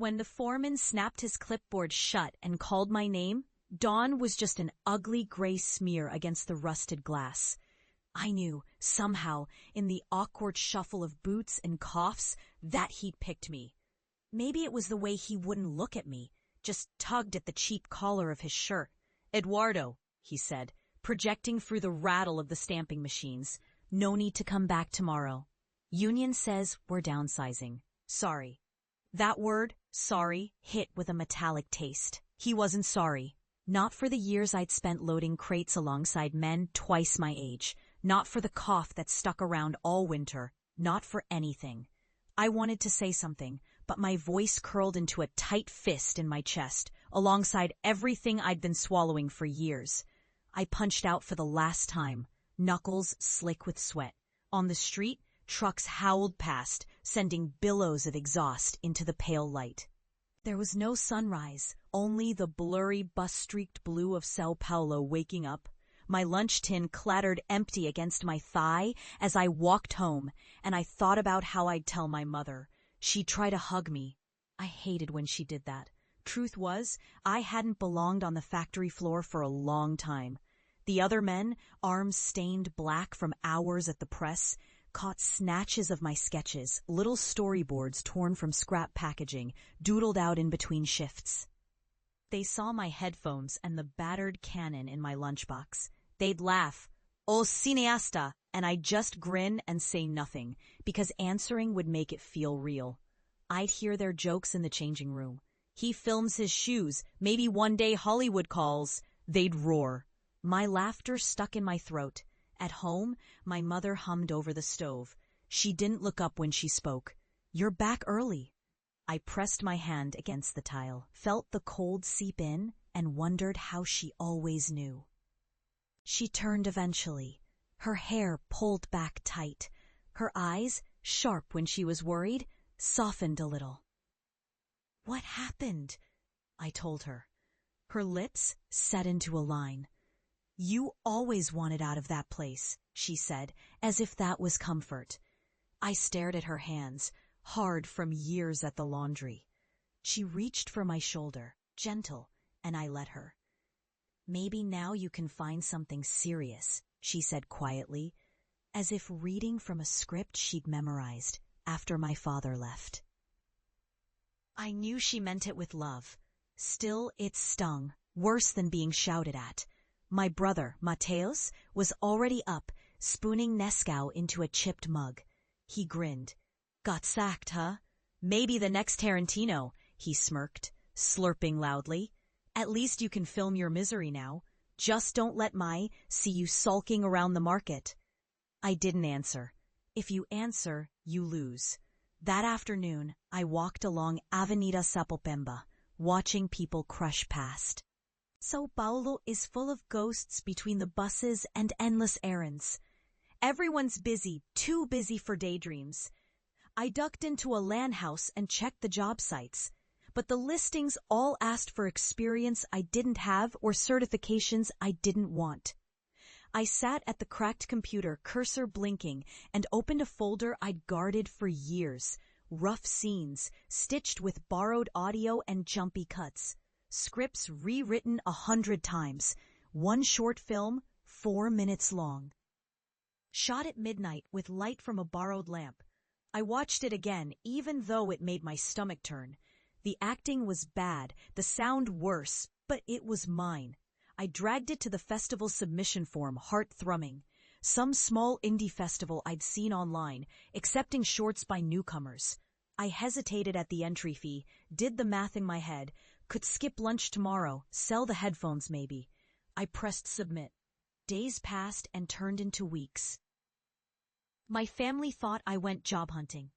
When the foreman snapped his clipboard shut and called my name, dawn was just an ugly gray smear against the rusted glass. I knew, somehow, in the awkward shuffle of boots and coughs, that he'd picked me. Maybe it was the way he wouldn't look at me, just tugged at the cheap collar of his shirt. "Eduardo," he said, projecting through the rattle of the stamping machines. "No need to come back tomorrow. Union says we're downsizing. Sorry." That word, sorry, hit with a metallic taste. He wasn't sorry. Not for the years I'd spent loading crates alongside men twice my age. Not for the cough that stuck around all winter. Not for anything. I wanted to say something, but my voice curled into a tight fist in my chest, alongside everything I'd been swallowing for years. I punched out for the last time, knuckles slick with sweat. On the street, trucks howled past, sending billows of exhaust into the pale light. There was no sunrise, only the blurry bus-streaked blue of São Paulo waking up. My lunch tin clattered empty against my thigh as I walked home, and I thought about how I'd tell my mother. She'd try to hug me. I hated when she did that. Truth was, I hadn't belonged on the factory floor for a long time. The other men, arms stained black from hours at the press, caught snatches of my sketches, little storyboards torn from scrap packaging, doodled out in between shifts. They saw my headphones and the battered Canon in my lunchbox. They'd laugh, "O cineasta," and I'd just grin and say nothing, because answering would make it feel real. I'd hear their jokes in the changing room. "He films his shoes, maybe one day Hollywood calls." They'd roar. My laughter stuck in my throat. At home, my mother hummed over the stove. She didn't look up when she spoke. "You're back early." I pressed my hand against the tile, felt the cold seep in, and wondered how she always knew. She turned eventually, her hair pulled back tight. Her eyes, sharp when she was worried, softened a little. "What happened?" I told her. Her lips set into a line. "You always wanted out of that place," she said, as if that was comfort. I stared at her hands, hard from years at the laundry. She reached for my shoulder, gentle, and I let her. "Maybe now you can find something serious," she said quietly, as if reading from a script she'd memorized after my father left. I knew she meant it with love. Still, it stung, worse than being shouted at. My brother, Mateus, was already up, spooning Nescau into a chipped mug. He grinned. "Got sacked, huh? Maybe the next Tarantino," he smirked, slurping loudly. "At least you can film your misery now. Just don't let Mai see you sulking around the market." I didn't answer. If you answer, you lose. That afternoon, I walked along Avenida Sapopemba, watching people crush past. São Paulo is full of ghosts between the buses and endless errands. Everyone's busy, too busy for daydreams. I ducked into a LAN house and checked the job sites, but the listings all asked for experience I didn't have or certifications I didn't want. I sat at the cracked computer, cursor blinking, and opened a folder I'd guarded for years. Rough scenes, stitched with borrowed audio and jumpy cuts. Scripts rewritten 100 times. One short film, 4 minutes long. Shot at midnight with light from a borrowed lamp. I watched it again, even though it made my stomach turn. The acting was bad, the sound worse, but it was mine. I dragged it to the festival submission form, heart thrumming. Some small indie festival I'd seen online, accepting shorts by newcomers. I hesitated at the entry fee, did the math in my head, could skip lunch tomorrow, sell the headphones maybe. I pressed submit. Days passed and turned into weeks. My family thought I went job hunting.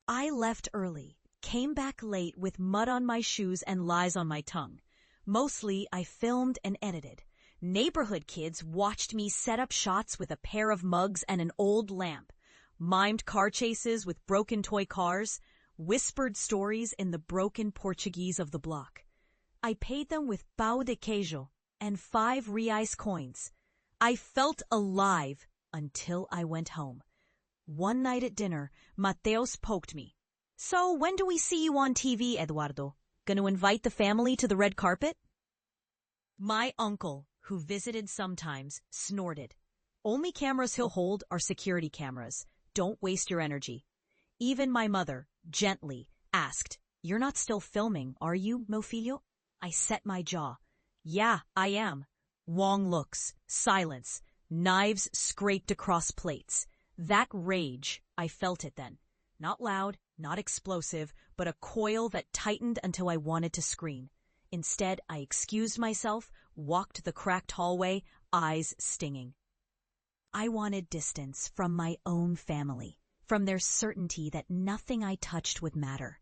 I left early, came back late with mud on my shoes and lies on my tongue. Mostly I filmed and edited. Neighborhood kids watched me set up shots with a pair of mugs and an old lamp, mimed car chases with broken toy cars, whispered stories in the broken Portuguese of the block. I paid them with pão de queijo and 5 reais coins. I felt alive until I went home. One night at dinner, Mateus poked me. So when do we see you on TV, Eduardo? Gonna invite the family to the red carpet? My uncle, who visited sometimes, snorted. Only cameras he'll hold are security cameras. Don't waste your energy. Even my mother, gently, asked, "You're not still filming, are you, meu filho?" I set my jaw. "Yeah, I am." Long looks, silence, knives scraped across plates. That rage, I felt it then. Not loud, not explosive, but a coil that tightened until I wanted to scream. Instead, I excused myself, walked the cracked hallway, eyes stinging. I wanted distance from my own family, from their certainty that nothing I touched would matter.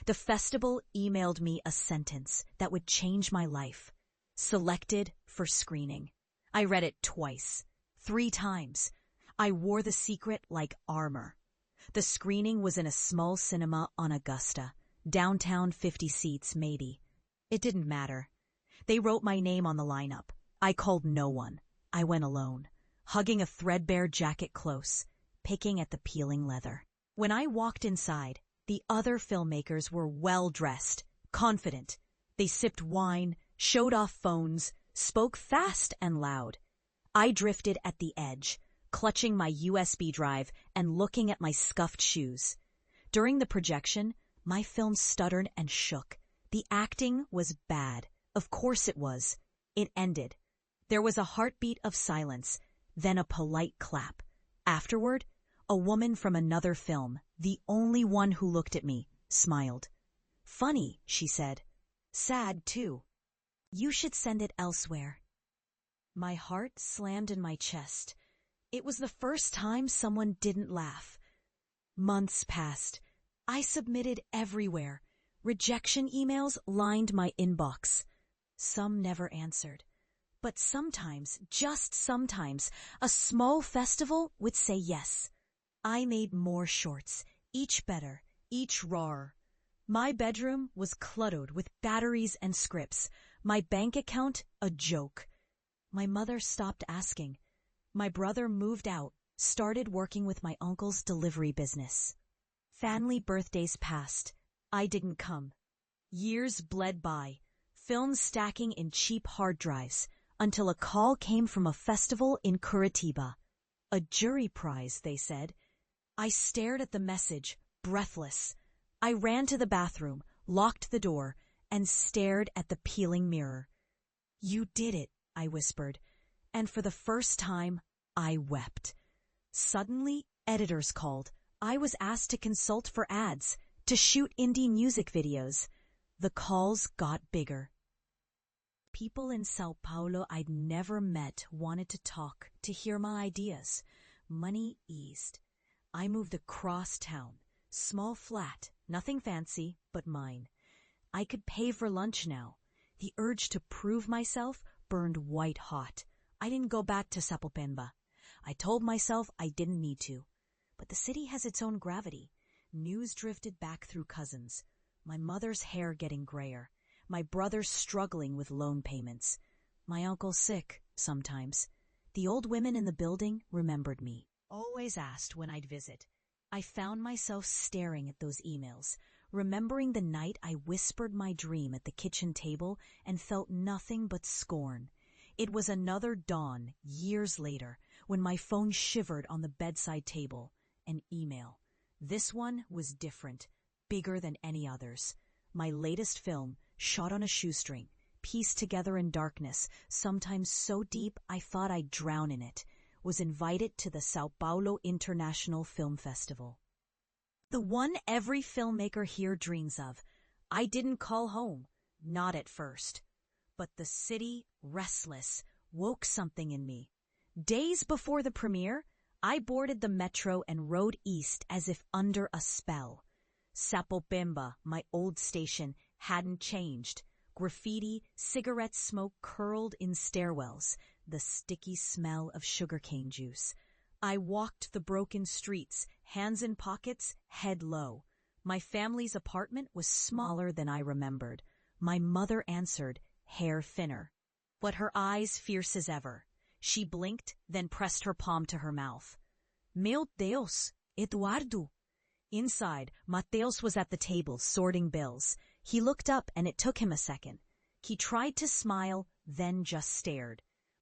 The festival emailed me a sentence that would change my life. Selected for screening. I read it twice, 3 times. I wore the secret like armor. The screening was in a small cinema on Augusta, downtown 50 seats maybe. It didn't matter. They wrote my name on the lineup. I called no one. I went alone, hugging a threadbare jacket close, picking at the peeling leather. When I walked inside, the other filmmakers were well-dressed, confident. They sipped wine, showed off phones, spoke fast and loud. I drifted at the edge, clutching my USB drive and looking at my scuffed shoes. During the projection, my film stuttered and shook. The acting was bad. Of course it was. It ended. There was a heartbeat of silence, then a polite clap. Afterward, a woman from another film, the only one who looked at me, smiled. "Funny," she said. "Sad, too. You should send it elsewhere." My heart slammed in my chest. It was the first time someone didn't laugh. Months passed. I submitted everywhere. Rejection emails lined my inbox. Some never answered. But sometimes, just sometimes, a small festival would say yes. I made more shorts, each better, each rawer. My bedroom was cluttered with batteries and scripts. My bank account, a joke. My mother stopped asking. My brother moved out, started working with my uncle's delivery business. Family birthdays passed. I didn't come. Years bled by, films stacking in cheap hard drives, until a call came from a festival in Curitiba. A jury prize, they said. I stared at the message, breathless. I ran to the bathroom, locked the door, and stared at the peeling mirror. "You did it," I whispered, and for the first time, I wept. Suddenly, editors called. I was asked to consult for ads, to shoot indie music videos. The calls got bigger. People in São Paulo I'd never met wanted to talk, to hear my ideas. Money eased. I moved across town. Small flat, nothing fancy, but mine. I could pay for lunch now. The urge to prove myself burned white hot. I didn't go back to Sapopemba. I told myself I didn't need to. But the city has its own gravity. News drifted back through cousins. My mother's hair getting grayer. My brother struggling with loan payments. My uncle sick, sometimes. The old women in the building remembered me. Always asked when I'd visit. I found myself staring at those emails, remembering the night I whispered my dream at the kitchen table and felt nothing but scorn. It was another dawn, years later, when my phone shivered on the bedside table. An email. This one was different, bigger than any others. My latest film, shot on a shoestring, pieced together in darkness, sometimes so deep I thought I'd drown in it, was invited to the São Paulo International Film Festival. The one every filmmaker here dreams of. I didn't call home, not at first. But the city, restless, woke something in me. Days before the premiere, I boarded the metro and rode east as if under a spell. Sapopemba, my old station, hadn't changed. Graffiti, cigarette smoke curled in stairwells, the sticky smell of sugarcane juice. I walked the broken streets, hands in pockets, head low. My family's apartment was smaller than I remembered. My mother answered, hair thinner, but her eyes fierce as ever. She blinked, then pressed her palm to her mouth. "Meu Deus, Eduardo!" Inside, Mateos was at the table sorting bills. He looked up and it took him a second. He tried to smile, then just stared.